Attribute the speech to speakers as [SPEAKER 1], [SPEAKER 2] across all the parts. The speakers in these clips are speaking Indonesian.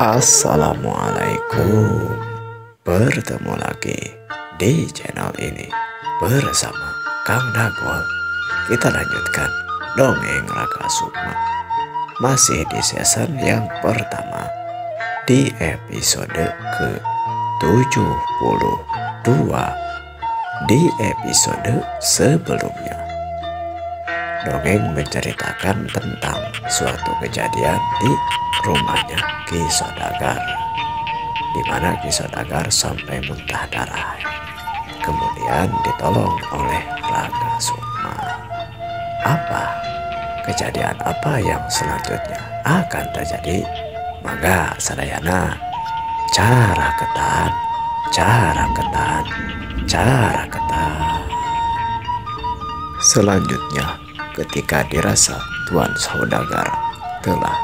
[SPEAKER 1] Assalamualaikum. Bertemu lagi di channel ini bersama Kang Dagol. Kita lanjutkan dongeng Raka Sukma. Masih di season yang pertama, di episode ke-72. Di episode sebelumnya, dongeng menceritakan tentang suatu kejadian di rumahnya Ki Sodagar, di mana Ki Sodagar sampai muntah darah, kemudian ditolong oleh Raka Sukma. Apa kejadian apa yang selanjutnya akan terjadi? Maka sadayana cara ketan. Selanjutnya, ketika dirasa Tuan Saudagar telah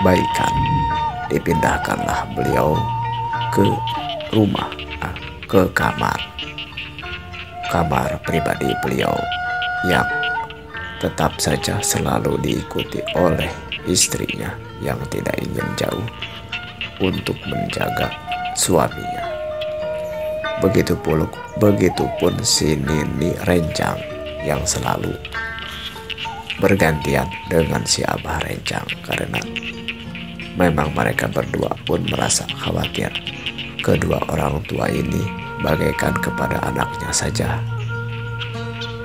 [SPEAKER 1] baikan, dipindahkanlah beliau ke rumah, ke kamar pribadi beliau yang tetap saja selalu diikuti oleh istrinya yang tidak ingin jauh untuk menjaga suaminya. Begitupun si Nini Rencang yang selalu bergantian dengan si Abah Rencang, karena memang mereka berdua pun merasa khawatir kedua orang tua ini bagaikan kepada anaknya saja,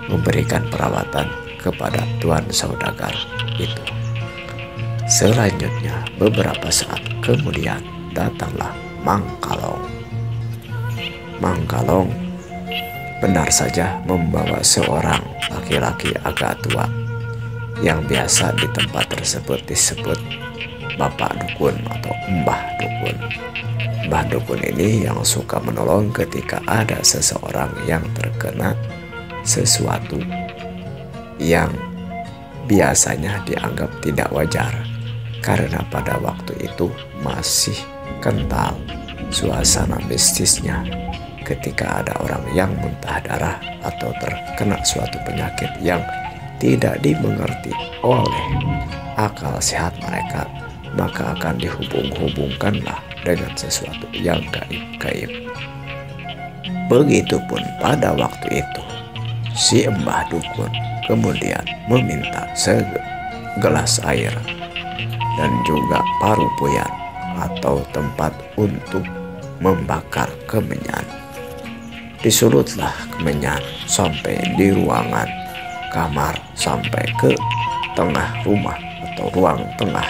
[SPEAKER 1] memberikan perawatan kepada Tuan Saudagar itu. Selanjutnya, beberapa saat kemudian datanglah Mang Kalong. Mang Kalong benar saja membawa seorang laki-laki agak tua yang biasa di tempat tersebut disebut Bapak Dukun atau Mbah Dukun. Mbah Dukun ini yang suka menolong ketika ada seseorang yang terkena sesuatu yang biasanya dianggap tidak wajar, karena pada waktu itu masih kental suasana mistisnya ketika ada orang yang muntah darah atau terkena suatu penyakit yang tidak dimengerti oleh akal sehat mereka, maka akan dihubung-hubungkanlah dengan sesuatu yang gaib-gaib. Begitupun pada waktu itu, si Mbah Dukun kemudian meminta segelas air dan juga paru puyan atau tempat untuk membakar kemenyan. Disulutlah kemenyan sampai di ruangan kamar, sampai ke tengah rumah atau ruang tengah.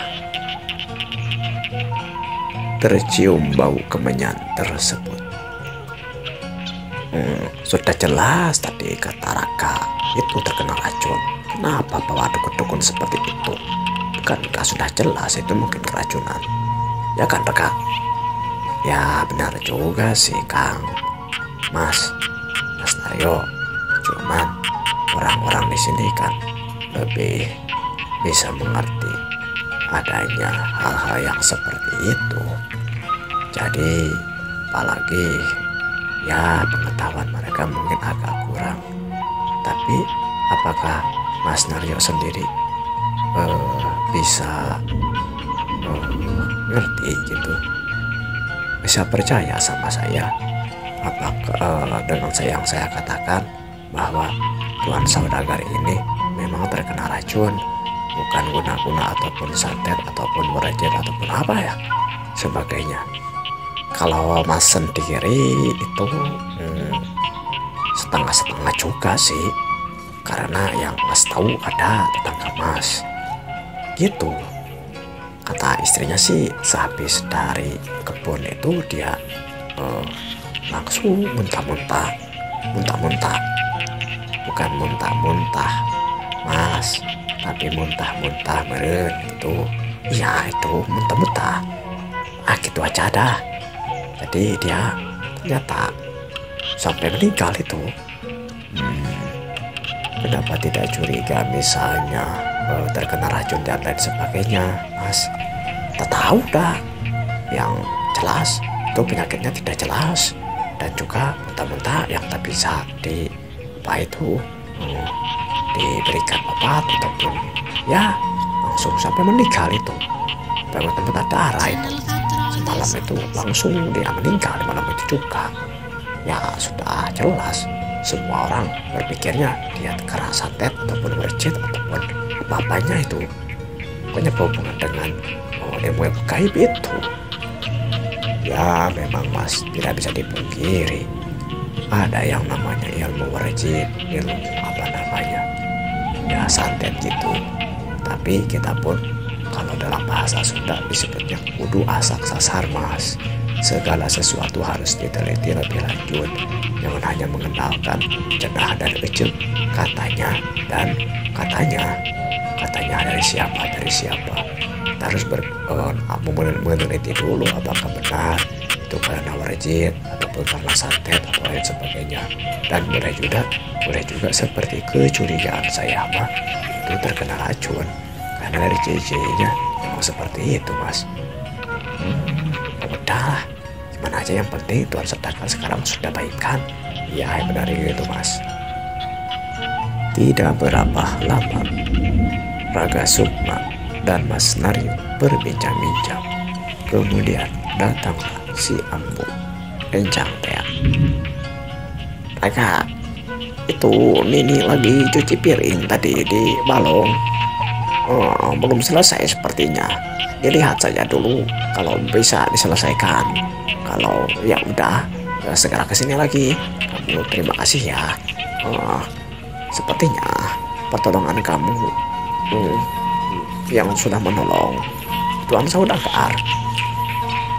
[SPEAKER 1] Tercium bau kemenyan tersebut. Sudah jelas tadi kata Raka itu terkena racun. Kenapa bawa dukun-dukun seperti itu? Bukankah sudah jelas itu mungkin keracunan? Ya kan Raka? Ya benar juga sih Kang. Mas Naryo, cuman orang-orang di sini kan lebih bisa mengerti adanya hal-hal yang seperti itu. Jadi apalagi ya pengetahuan mereka mungkin agak kurang. Tapi apakah Mas Naryo sendiri bisa ngerti gitu, bisa percaya sama saya? Apakah dengan yang saya katakan bahwa Tuan Saudagar ini memang terkena racun, bukan guna-guna ataupun santet ataupun merajat ataupun apa ya sebagainya? Kalau Mas sendiri itu setengah-setengah juga sih, karena yang Mas tahu ada tetangga Mas gitu. Kata istrinya sih sehabis dari kebun itu dia langsung muntah-muntah, bukan muntah-muntah Mas, tapi muntah-muntah meren itu. Ya itu muntah-muntah, gitu aja dah. Jadi dia ternyata sampai meninggal itu. Kenapa tidak curiga misalnya terkena racun dan lain sebagainya, Mas? Tak tahu dah. Yang jelas itu penyakitnya tidak jelas, dan juga muntah-muntah yang tak bisa diberikan obat ataupun ya langsung sampai meninggal itu. Benar-benar darah itu. malam itu langsung dia meninggal di malam itu juga. Ya sudah jelas semua orang berpikirnya dia kena santet ataupun berjit ataupun bapaknya itu punya hubungan dengan ilmu gaib itu. Ya memang Mas tidak bisa dipungkiri ada yang namanya ilmu berjit, ilmu apa namanya ya santet gitu. Tapi kita pun kalau dalam bahasa Sunda disebutnya kudu asak sasar Mas. Segala sesuatu harus diteliti lebih lanjut. Jangan hanya mengenalkan cenah dan ecek katanya dan katanya dari siapa. Kita harus meneliti dulu apakah benar itu karena warjit ataupun karena santet atau lain sebagainya. Dan boleh juga seperti kecurigaan saya mah itu terkena racun karena dari ciri-cirinya memang seperti itu Mas. Udah, gimana aja yang penting Tuhan sertakan sekarang sudah baik kan? Ya benar itu Mas. Tidak berapa lama Raga Sukma dan Mas Naryo berbincang-bincang. Kemudian datanglah si Ambu Encang Teak. Raga, itu Nini lagi cuci piring tadi di balong. Belum selesai sepertinya. Dilihat saja dulu kalau bisa diselesaikan. Kalau ya udah segera kesini lagi. Kamu terima kasih ya. Sepertinya pertolongan kamu yang sudah menolong Tuan Saudagar.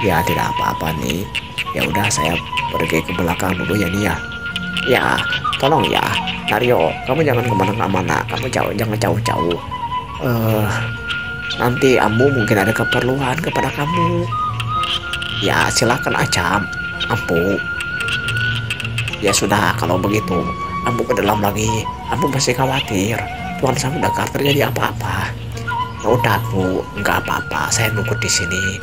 [SPEAKER 1] Ya tidak apa-apa nih. Ya udah saya pergi ke belakang dulu ya nih ya. Ya tolong ya Naryo, kamu jangan kemana-mana. Kamu jangan jauh-jauh. Nanti Ambu mungkin ada keperluan kepada kamu. Ya silakan aja Ambu. Ya sudah kalau begitu Ambu ke dalam lagi. Ambu masih khawatir Tuan Saudagar terjadi apa-apa. Ya udah Bu, nggak apa-apa. Saya nunggu di sini.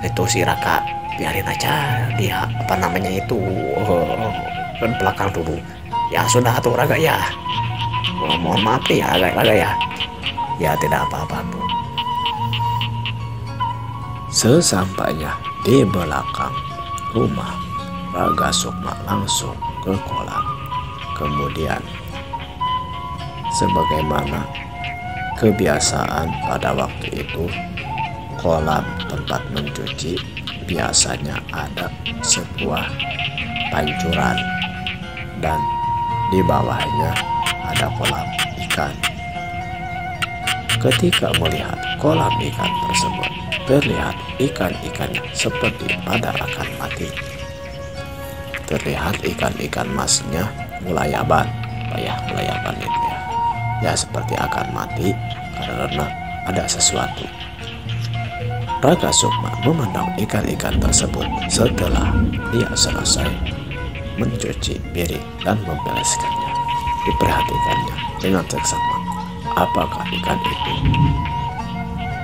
[SPEAKER 1] Itu si Raka biarin aja dia apa namanya itu ke belakang dulu. Ya sudah tuh Raga ya. Mohon maaf nih ya Raga ya. Ya tidak apa-apa Bu. Sesampainya di belakang rumah, Raga Sukma langsung ke kolam. Kemudian sebagaimana kebiasaan pada waktu itu, kolam tempat mencuci biasanya ada sebuah pancuran dan di bawahnya ada kolam ikan. Ketika melihat kolam ikan tersebut, terlihat ikan-ikannya seperti pada akan mati. Terlihat ikan-ikan masnya melayaban, melayaban itu ya. Ya seperti akan mati karena ada sesuatu. Raga Sukma memandang ikan-ikan tersebut setelah dia selesai mencuci piring dan membereskannya. Diperhatikannya dengan seksama. Apakah ikan itu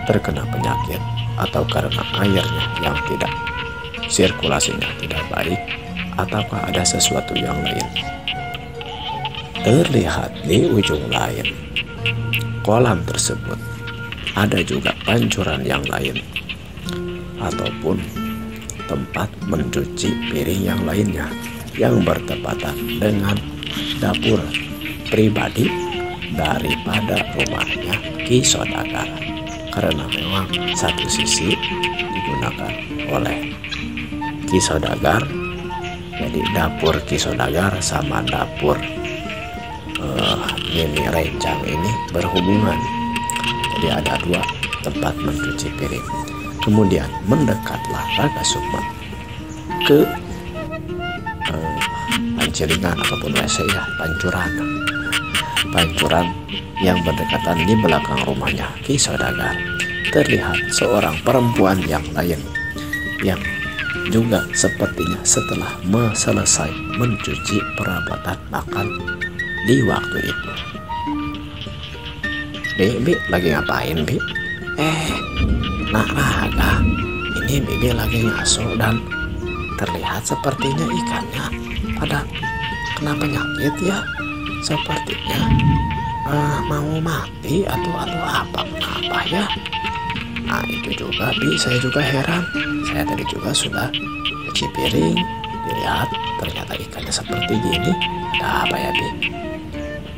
[SPEAKER 1] terkena penyakit atau karena airnya yang tidak sirkulasinya tidak baik, ataukah ada sesuatu yang lain? Terlihat di ujung lain kolam tersebut ada juga pancuran yang lain ataupun tempat mencuci piring yang lainnya yang bertepatan dengan dapur pribadi daripada rumahnya Ki Saudagar, karena memang satu sisi digunakan oleh Ki Saudagar, jadi dapur Ki Saudagar sama dapur Nini Rencang ini berhubungan. Jadi ada dua tempat mencuci piring. Kemudian mendekatlah Raga Sukma ke pancelingan ataupun WC ya, pancuran yang berdekatan di belakang rumahnya Ki Saudagar. Terlihat seorang perempuan yang lain yang juga sepertinya setelah selesai mencuci perabotan makan di waktu itu. Bi lagi ngapain Bi? Nak Raga, ini Bibi lagi ngaso dan terlihat sepertinya ikannya pada kena penyakit ya, sepertinya mau mati atau apa ya. Nah itu juga Bi, saya juga heran. Saya tadi juga sudah cuci piring, dilihat ternyata ikannya seperti gini. Ada apa ya Bi?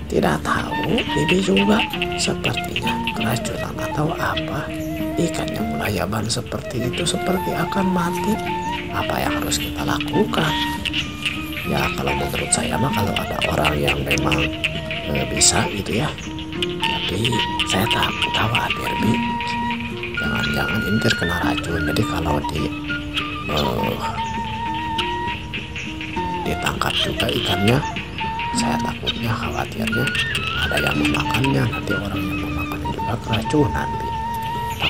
[SPEAKER 1] Tidak tahu, Bibi juga sepertinya keracunan atau apa. Ikan yang melayaban seperti itu seperti akan mati. Apa yang harus kita lakukan? Ya kalau menurut saya mah kalau ada orang yang memang bisa gitu ya. Tapi saya takut khawatir Bi. Jangan-jangan ini terkena racun. Jadi kalau ditangkap juga ikannya, saya takutnya khawatirnya ada yang memakannya, nanti orang yang memakannya juga keracunan Bi.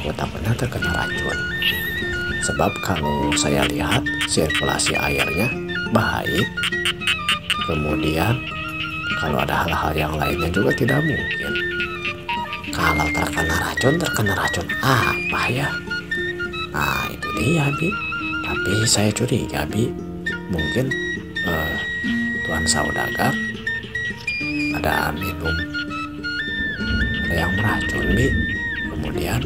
[SPEAKER 1] Takutnya terkena racun. Sebab kalau saya lihat sirkulasi airnya baik, kemudian kalau ada hal-hal yang lainnya juga tidak mungkin. Kalau terkena racun apa ya? Nah itu dia Bi. Tapi saya curiga Bi, mungkin Tuan Saudagar ada minum, ada yang meracun Bi. Kemudian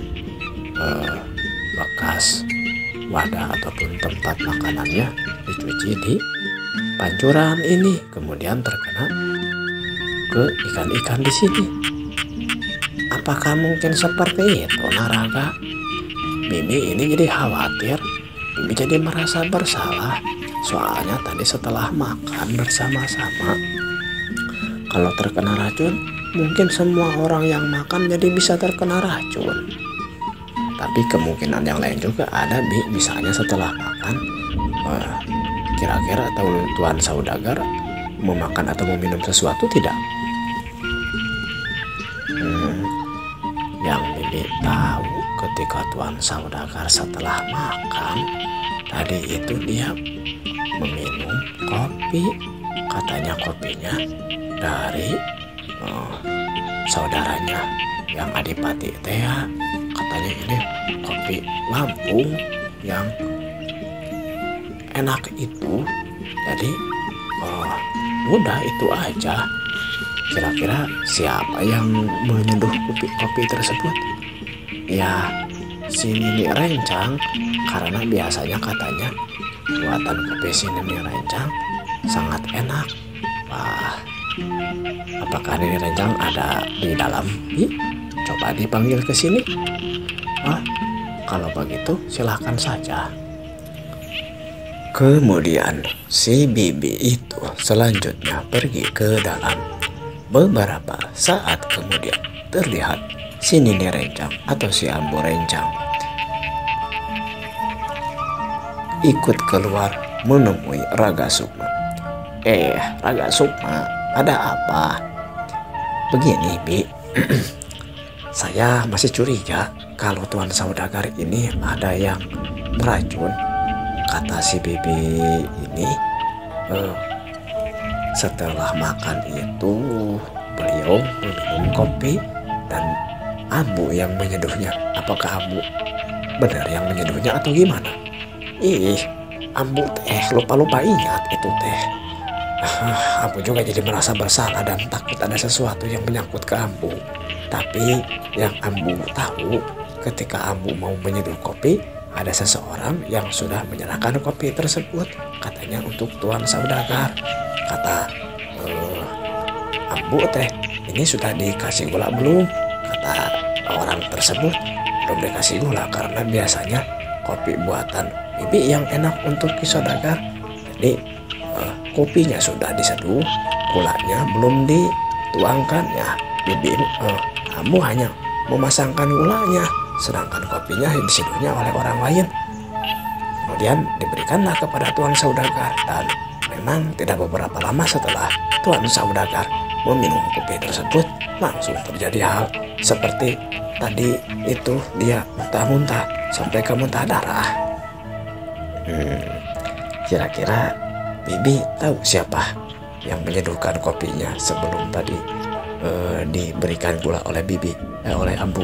[SPEAKER 1] bekas wadah ataupun tempat makanannya dicuci di pancuran ini, kemudian terkena ke ikan-ikan di sini. Apakah mungkin seperti itu Naraga? Bibi ini jadi khawatir, Bibi jadi merasa bersalah. Soalnya tadi setelah makan bersama-sama, kalau terkena racun, mungkin semua orang yang makan jadi bisa terkena racun. Tapi kemungkinan yang lain juga ada Bi, misalnya setelah makan, kira-kira atau Tuan Saudagar memakan atau meminum sesuatu tidak? Yang Bibi tahu ketika Tuan Saudagar setelah makan tadi itu dia meminum kopi. Katanya kopinya dari saudaranya yang Adipati teh ya. Katanya ini kopi Lampung yang enak itu. Jadi udah itu aja. Kira-kira siapa yang menyeduh kopi tersebut? Ya si Nini Rencang, karena biasanya katanya buatan kopi si Nini Rencang sangat enak. Wah, apakah Nini Rencang ada di dalam? Coba dipanggil ke sini. Kalau begitu silahkan saja. Kemudian si Bibi itu selanjutnya pergi ke dalam. Beberapa saat kemudian terlihat si Nini Rencang atau si Ambu Rencang ikut keluar menemui Raga Sukma. Raga Sukma, ada apa? Begini Bi, saya masih curiga kalau Tuan Saudagar ini ada yang meracun. Kata si Bibi ini setelah makan itu beliau meminum kopi dan Ambu yang menyeduhnya. Apakah Ambu benar yang menyeduhnya atau gimana? Ambu teh lupa ingat itu teh. Ambu juga jadi merasa bersalah dan takut ada sesuatu yang menyangkut ke Ambu. Tapi yang Ambu tahu ketika Ambu mau menyeduh kopi, ada seseorang yang sudah menyerahkan kopi tersebut. Katanya untuk Tuan Saudagar. Kata Ambu teh, ini sudah dikasih gula belum? Kata orang tersebut, belum dikasih gula karena biasanya kopi buatan Bibi yang enak untuk Ki Saudagar. Jadi kopinya sudah diseduh, gulanya belum dituangkan ya. Bibi Ambu hanya memasangkan gulanya, sedangkan kopinya diseduhnya oleh orang lain. Kemudian diberikanlah kepada Tuan Saudagar dan memang tidak beberapa lama setelah Tuan Saudagar meminum kopi tersebut, langsung terjadi hal seperti tadi itu, dia muntah-muntah sampai ke muntah darah. Kira-kira Bibi tahu siapa yang menyeduhkan kopinya sebelum tadi diberikan gula oleh Bibi, oleh Ambu?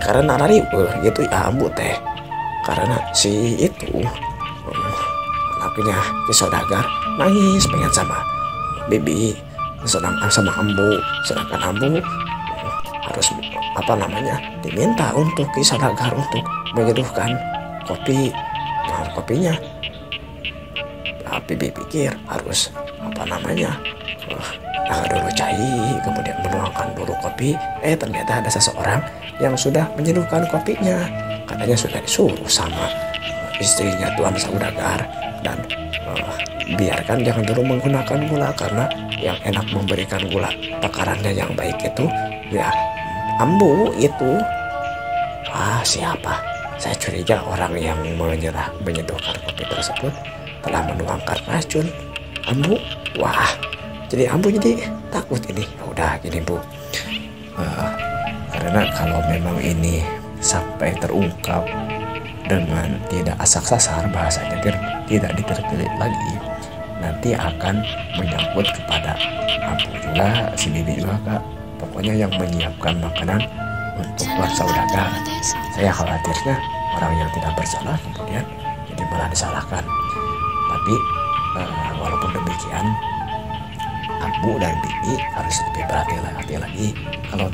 [SPEAKER 1] Karena nari gitu ya Ambu teh, karena si itu anaknya Ki Saudagar nangis pengen sama Bibi, sedangkan sama Ambu, sedangkan Ambu harus diminta untuk Ki Saudagar untuk menyeduhkan kopinya. Bibi pikir harus dulu cai, kemudian menuangkan dulu kopi. Ternyata ada seseorang yang sudah menyeduhkan kopinya. Katanya sudah disuruh sama istrinya Tuan Saudagar, dan biarkan jangan dulu menggunakan gula, karena yang enak memberikan gula takarannya yang baik itu ya ambu itu. Siapa? Saya curiga orang yang menyeduhkan kopi tersebut telah menuangkan racun ambu. Jadi ambu jadi takut ini. Udah gini Bu, karena kalau memang ini sampai terungkap dengan tidak asak-sasar, bahasanya tidak diteliti lagi, nanti akan menyangkut kepada ambu juga, si Bibi juga Kak. Pokoknya yang menyiapkan makanan untuk Tuan Saudagar. Saya khawatirnya orang yang tidak bersalah kemudian jadi malah disalahkan. Tapi walaupun demikian, ambu dan Bibi harus lebih berhati-hati lagi. Kalau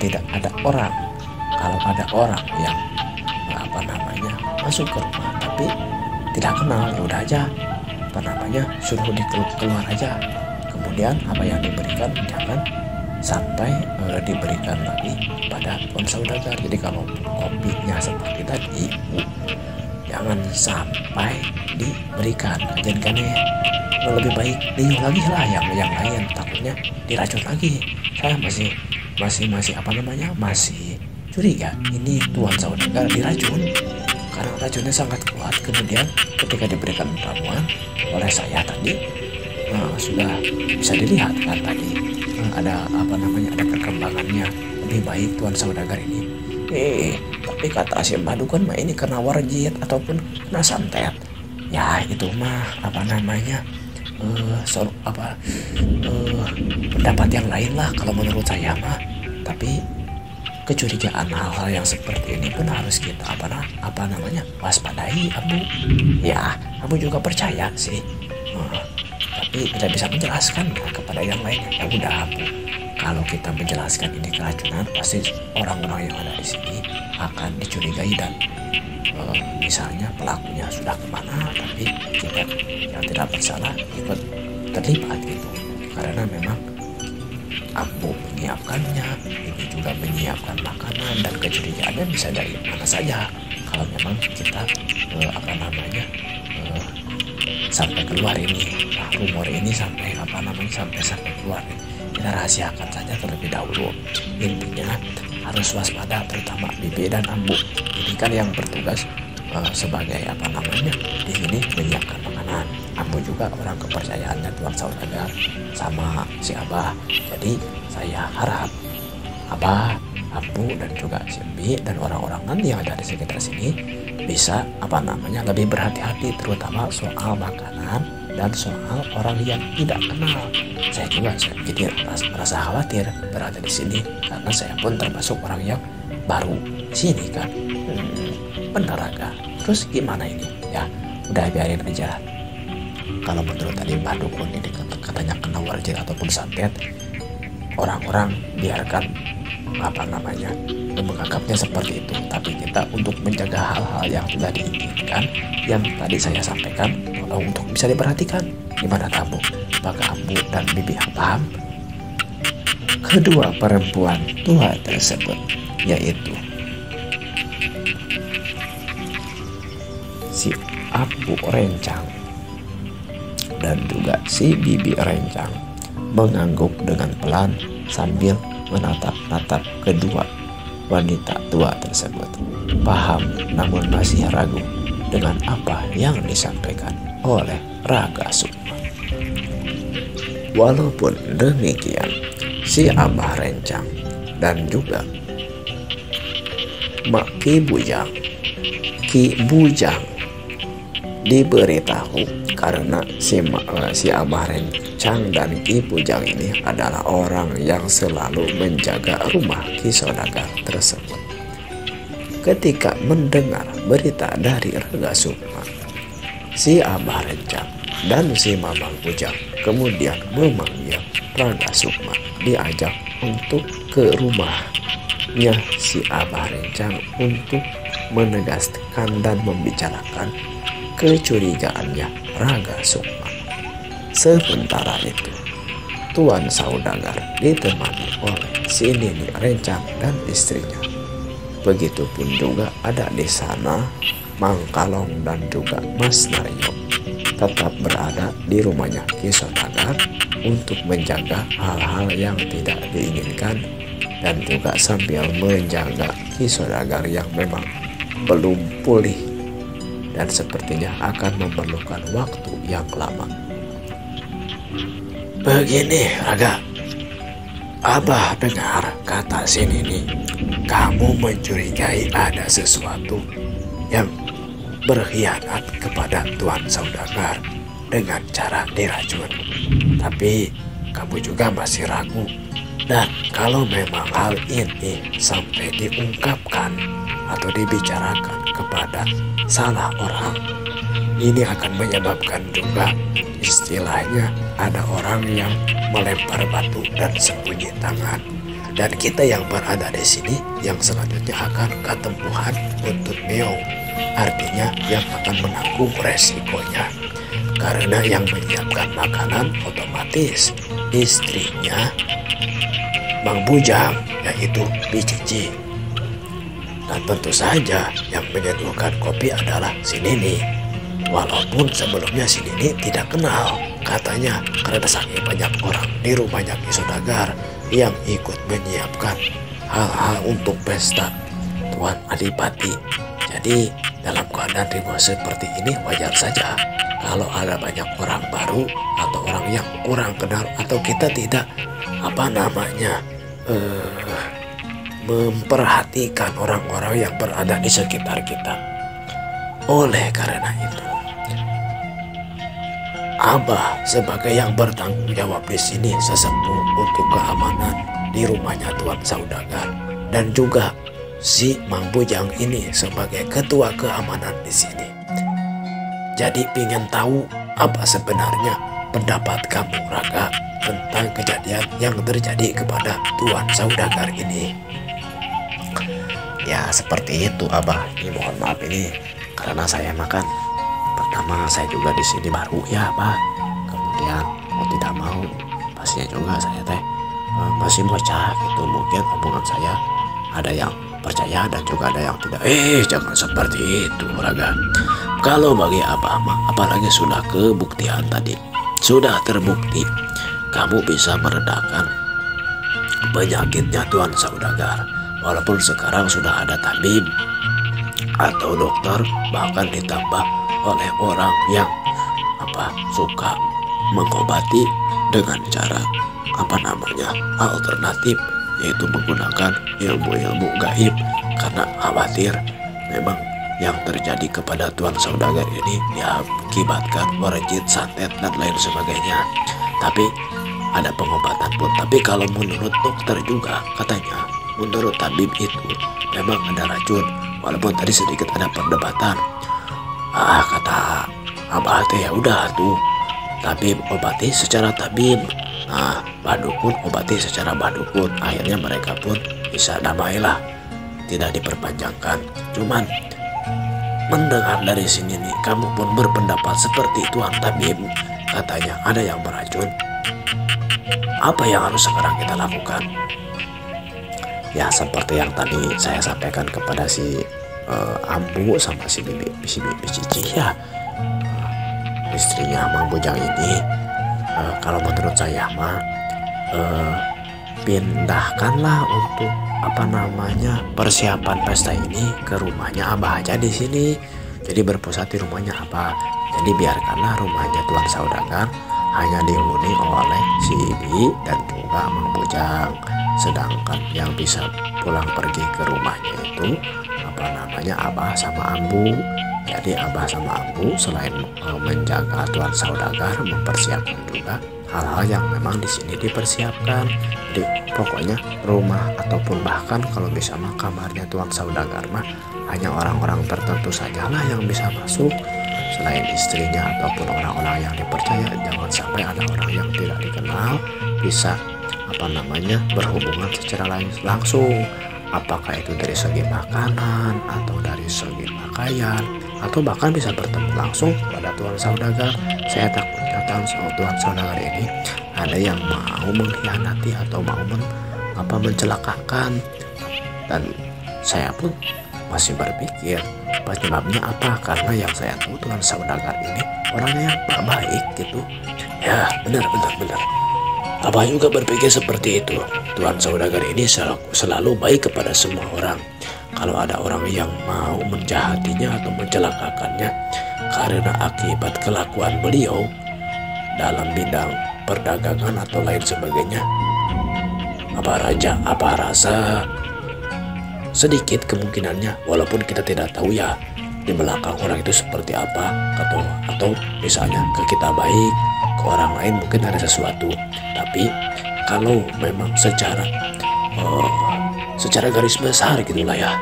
[SPEAKER 1] ada orang yang masuk ke rumah tapi tidak kenal, ya udah aja suruh keluar aja. Kemudian apa yang diberikan jangan sampai diberikan lagi pada Tuan Saudagar. Jadi kalau kopinya seperti tadi, jangan sampai diberikan. Jadi lebih baik dinyuh lagi lah yang lain, takutnya diracun lagi. Saya masih curiga ini Tuan Saudagar diracun karena racunnya sangat kuat. Kemudian ketika diberikan ramuan oleh saya tadi, sudah bisa dilihat kan tadi ada perkembangannya lebih baik Tuan Saudagar ini. Tapi kata si Madukun mah ini kena warjit ataupun kena santet. Ya itu mah pendapat yang lain lah kalau menurut saya mah. Tapi kecurigaan hal-hal yang seperti ini pun harus kita waspadai ambu. Ya ambu juga percaya sih, tapi tidak bisa menjelaskan kepada yang lainnya. Ya udah ambu, kalau kita menjelaskan ini keracunan, pasti orang-orang yang ada di sini akan dicurigai dan misalnya pelakunya sudah kemana, tapi kita yang tidak bersalah ikut terlibat gitu. Karena memang ambu menyiapkannya, ini juga menyiapkan makanan, dan kecurigaannya bisa dari mana saja. Kalau memang kita sampai keluar ini, rumor ini sampai keluar, kita rahasiakan saja terlebih dahulu. Intinya harus waspada, terutama Bibi dan ambu. Ini kan yang bertugas sebagai di sini menyiapkan makanan. Ambu juga orang kepercayaannya Tuan Saudagar sama si Abah. Jadi saya harap Abah, ambu dan juga si Bibi dan orang-orang nanti yang ada di sekitar sini bisa lebih berhati-hati, terutama soal makanan dan soal orang yang tidak kenal. Saya juga jadi merasa khawatir berada di sini karena saya pun termasuk orang yang baru di sini kan. Benar agak. Terus gimana ini? Ya udah biarin aja. Kalau menurut tadi Mbah Dukun ini katanya kena warjit ataupun santet, orang-orang biarkan menganggapnya seperti itu. Tapi kita untuk menjaga hal-hal yang sudah diinginkan, yang tadi saya sampaikan, untuk bisa diperhatikan. Gimana kamu? Apakah ambu dan Bibi paham? Kedua perempuan tua tersebut, yaitu si Ambu Rencang dan juga si Bibi Rencang, mengangguk dengan pelan sambil menatap-natap kedua wanita tua tersebut. Paham namun masih ragu dengan apa yang disampaikan oleh Raga Sukma. Walaupun demikian, si Abah Rencang dan juga Ki Bujang diberitahu karena si Abah Rencang dan Ki Bujang ini adalah orang yang selalu menjaga rumah Ki Saudagar tersebut. Ketika mendengar berita dari Raga Sukma, si Abah Rencang dan si Mamang Bujang kemudian memanggil Raga Sukma, diajak untuk ke rumah Selanjutnya si Abah rencang untuk menegaskan dan membicarakan kecurigaannya Raga Sukma. Sementara itu Tuan Saudagar ditemani oleh si Nini Rencang dan istrinya. Begitupun juga ada di sana Mang Kalong dan juga Mas Naryo tetap berada di rumahnya Ki Saudagar untuk menjaga hal-hal yang tidak diinginkan dan juga sambil menjaga Ki Saudagar yang memang belum pulih dan sepertinya akan memerlukan waktu yang lama. Begini Raga, Abah dengar kata si Nini, kamu mencurigai ada sesuatu yang berkhianat kepada Tuan Saudagar dengan cara diracun. Tapi kamu juga masih ragu. Dan kalau memang hal ini sampai diungkapkan atau dibicarakan kepada salah orang, ini akan menyebabkan juga istilahnya ada orang yang melempar batu dan sembunyi tangan. Dan kita yang berada di sini yang selanjutnya akan ketempuhan untuk meong. Artinya yang akan menanggung resikonya. Karena yang menyiapkan makanan otomatis istrinya Mang Bujang, yaitu Bicici. Dan tentu saja yang menyeduhkan kopi adalah si Nini. Walaupun sebelumnya si Nini tidak kenal, katanya karena saking banyak orang di rumahnya Ki Saudagar yang ikut menyiapkan hal-hal untuk pesta Tuan Adipati. Jadi dalam keadaan ribuan seperti ini wajar saja kalau ada banyak orang baru atau orang yang kurang kenal atau kita tidak memperhatikan orang-orang yang berada di sekitar kita. Oleh karena itu, Abah sebagai yang bertanggung jawab di sini sesepuh untuk keamanan di rumahnya Tuan Saudagar dan juga si Mang Bujang ini sebagai ketua keamanan di sini. Jadi ingin tahu apa sebenarnya pendapat kamu Raga tentang kejadian yang terjadi kepada Tuan Saudagar ini. Ya seperti itu Abah. Ini mohon maaf ini karena saya makan. Pertama saya juga di sini baru ya Abah. Kemudian mau tidak mau pastinya juga saya masih bocah gitu. Mungkin omongan saya ada yang percaya dan juga ada yang tidak. Jangan seperti itu Raga. Kalau bagi Abah mah apalagi sudah kebuktian tadi, sudah terbukti kamu bisa meredakan penyakitnya Tuan Saudagar. Walaupun sekarang sudah ada tabib atau dokter, bahkan ditambah oleh orang yang suka mengobati dengan cara alternatif, yaitu menggunakan ilmu-ilmu gaib karena khawatir memang yang terjadi kepada Tuan Saudagar ini diakibatkan merejit, santet dan lain sebagainya. Tapi ada pengobatan pun. Tapi kalau menurut dokter juga katanya, menurut tabib itu memang ada racun. Walaupun tadi sedikit ada perdebatan. Kata Abah ya udah tuh tabib obati secara tabib. Badukun obati secara badukun. Akhirnya mereka pun bisa damailah, tidak diperpanjangkan. Cuman mendengar dari sini nih, kamu pun berpendapat seperti Tuan tabib. Katanya ada yang meracun. Apa yang harus sekarang kita lakukan? Ya seperti yang tadi saya sampaikan kepada si Ambu sama si Bibi Cici ya, istrinya Mang Bujang ini. Kalau menurut saya mah pindahkanlah untuk persiapan pesta ini ke rumahnya Abah aja di sini. Jadi berpusat di rumahnya Abah. Jadi biarkanlah rumahnya Tuan Saudagar hanya dihuni oleh si Ibi dan juga Mang Bujang. Sedangkan yang bisa pulang pergi ke rumahnya itu Abah sama Ambu. Jadi Abah sama Ambu selain menjaga Tuan Saudagar, mempersiapkan juga hal-hal yang memang di sini dipersiapkan. Jadi pokoknya rumah ataupun bahkan kalau bisa mah kamarnya Tuan Saudagar mah hanya orang-orang tertentu sajalah yang bisa masuk selain istrinya ataupun orang-orang yang dipercaya. Jangan sampai ada orang yang tidak dikenal bisa berhubungan secara langsung apakah itu dari segi makanan atau dari segi pakaian, atau bahkan bisa bertemu langsung pada tuan saudagar. Saya takutnya tuan saudagar ini ada yang mau mengkhianati atau mau mencelakakan, dan saya pun masih berpikir penyebabnya apa, karena yang saya tahu tuan saudagar ini orangnya yang tak baik gitu. Ya benar. Abah juga berpikir seperti itu. Tuan saudagar ini selalu baik kepada semua orang. Kalau ada orang yang mau menjahatinya atau mencelakakannya karena akibat kelakuan beliau dalam bidang perdagangan atau lain sebagainya, apa rasa sedikit kemungkinannya, walaupun kita tidak tahu ya di belakang orang itu seperti apa, atau misalnya ke kita baik, ke orang lain mungkin ada sesuatu. Tapi kalau memang secara garis besar gitulah ya,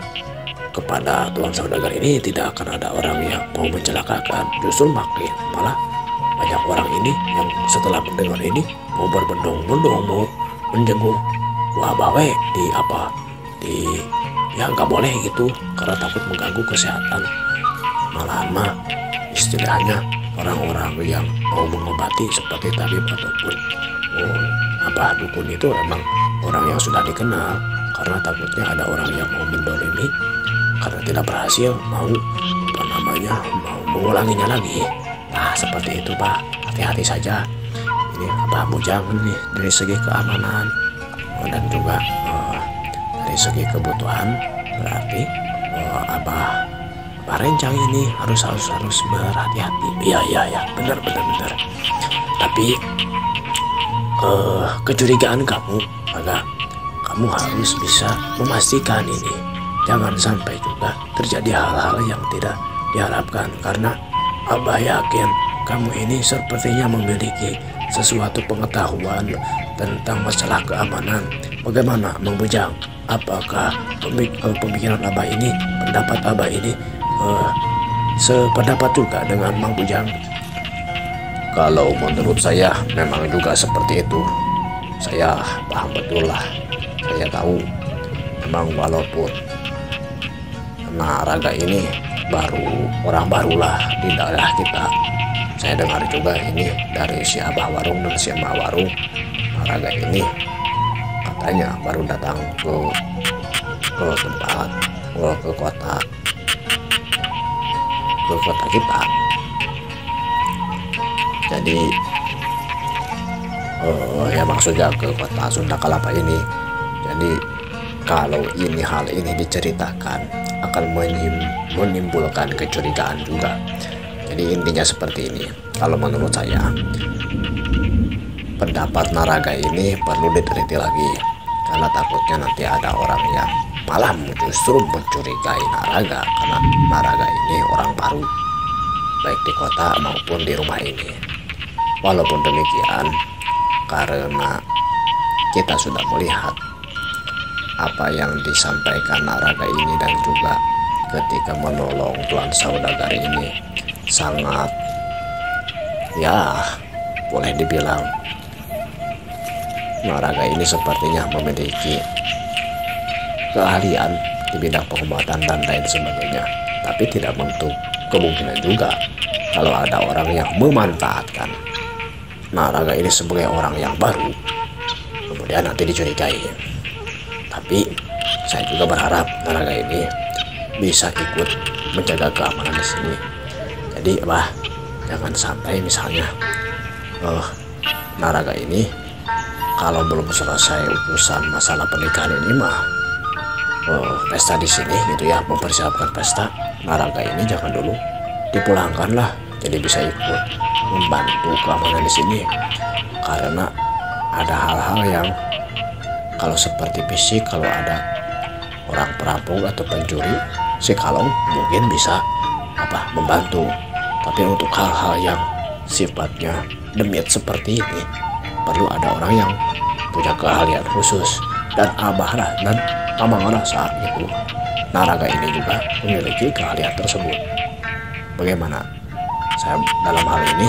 [SPEAKER 1] kepada tuan saudagar ini tidak akan ada orang yang mau mencelakakan. Justru malah banyak orang ini yang setelah mendengar ini mau berbondong-bondong, mau menjenguk wabawe ya nggak boleh gitu, karena takut mengganggu kesehatan. Malahan mah istilahnya orang-orang yang mau mengobati seperti tabib ataupun dukun itu emang orang yang sudah dikenal, karena takutnya ada orang yang mau mendolimi karena tidak berhasil, mau mengulanginya lagi. Nah seperti itu Pak, hati-hati saja. Ini Abah Bujang nih dari segi keamanan dan juga dari segi kebutuhan, berarti Abah rencang ini harus berhati-hati. Iya benar. Tapi kecurigaan kamu harus bisa memastikan ini. Jangan sampai juga terjadi hal-hal yang tidak diharapkan, karena Abah yakin kamu ini sepertinya memiliki sesuatu pengetahuan tentang masalah keamanan. Bagaimana Mang Bujang? Apakah pemikiran Abah ini, pendapat Abah ini sependapat juga dengan Mang Bujang? Kalau menurut saya memang juga seperti itu. Saya paham betul lah. Saya tahu memang walaupun Naraga ini orang barulah di daerah kita. Saya dengar juga ini dari si Abah Warung dan si Emak Warung, Naraga ini katanya baru datang ke tempat, ke kota kita. Jadi ya maksudnya ke kota Sunda Kelapa ini. Jadi kalau hal ini diceritakan akan menimbulkan kecurigaan juga. Jadi intinya seperti ini. Kalau menurut saya, pendapat Naraga ini perlu diteliti lagi, karena takutnya nanti ada orang yang malah justru mencurigai Naraga, karena Naraga ini orang baru baik di kota maupun di rumah ini. Walaupun demikian, karena kita sudah melihat apa yang disampaikan Naraga ini, dan juga ketika menolong tuan saudagar ini sangat, ya boleh dibilang Naraga ini sepertinya memiliki keahlian di bidang pengobatan dan lain sebagainya. Tapi tidak menutup kemungkinan juga kalau ada orang yang memanfaatkan Naraga ini sebagai orang yang baru, kemudian nanti dicurigai. Tapi saya juga berharap Naraga ini bisa ikut menjaga keamanan di sini. Jadi jangan sampai misalnya Naraga ini kalau belum selesai urusan masalah pernikahan ini pesta di sini gitu ya, mempersiapkan pesta, Naraga ini jangan dulu dipulangkan lah. Jadi bisa ikut membantu keamanan di sini, karena ada hal-hal yang kalau seperti fisik, kalau ada orang perampok atau pencuri, si Kalong mungkin bisa membantu. Tapi untuk hal-hal yang sifatnya demit seperti ini, perlu ada orang yang punya keahlian khusus. Dan Abah dan Mamang saat itu Naraga ini juga memiliki keahlian tersebut. Bagaimana? Saya dalam hal ini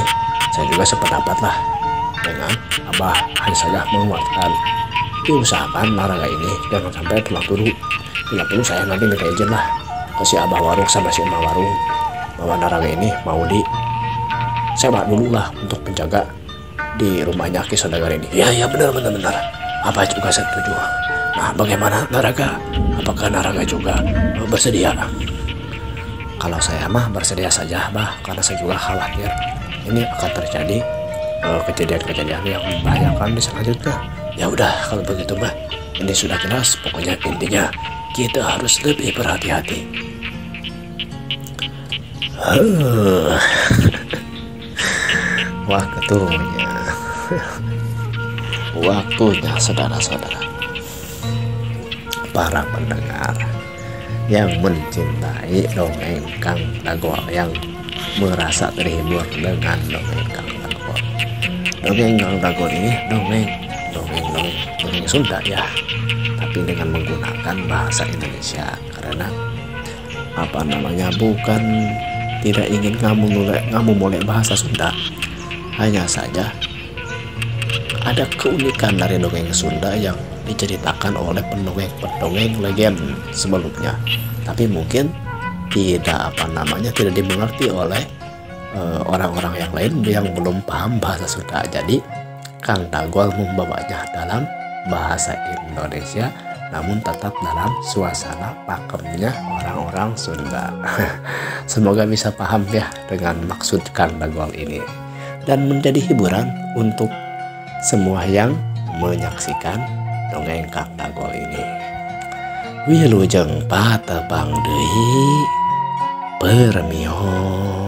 [SPEAKER 1] saya juga sependapat lah dengan Abah, hanya saja menguatkan diusahakan Naraga ini jangan sampai pulang dulu. Bila perlu saya nanti minta izin lah ke si abah warung sama si emak warung bahwa Naraga ini mau sewa dulu lah untuk penjaga di rumahnya Ki Saudagar ini. Ya benar. Apa juga setuju. Nah, bagaimana Naraga? Apakah Naraga juga bersedia? Kalau saya mah bersedia saja, bah, karena saya juga khawatir ini akan terjadi kejadian-kejadian yang membahayakan di selanjutnya. Ya udah, kalau begitu mah ini sudah jelas. Pokoknya intinya kita harus lebih berhati-hati. Waktunya saudara-saudara, para pendengar yang mencintai dongeng Kang Dagol, yang merasa terhibur dengan dongeng Kang Dagol. Dongeng Kang Dagol ini dongeng Sunda ya, tapi dengan menggunakan bahasa Indonesia, karena bukan tidak ingin kamu mulai bahasa Sunda, hanya saja ada keunikan dari dongeng Sunda yang diceritakan oleh pendongeng legend sebelumnya, tapi mungkin tidak tidak dimengerti oleh orang-orang yang lain yang belum paham bahasa Sunda. Jadi Kang Dagol membawanya dalam bahasa Indonesia, namun tetap dalam suasana pakemnya orang-orang Sunda. Semoga bisa paham ya dengan maksud Kang Dagol ini, dan menjadi hiburan untuk semua yang menyaksikan dongeng Kang Dagol ini. Wilujeng patepang deui permihon.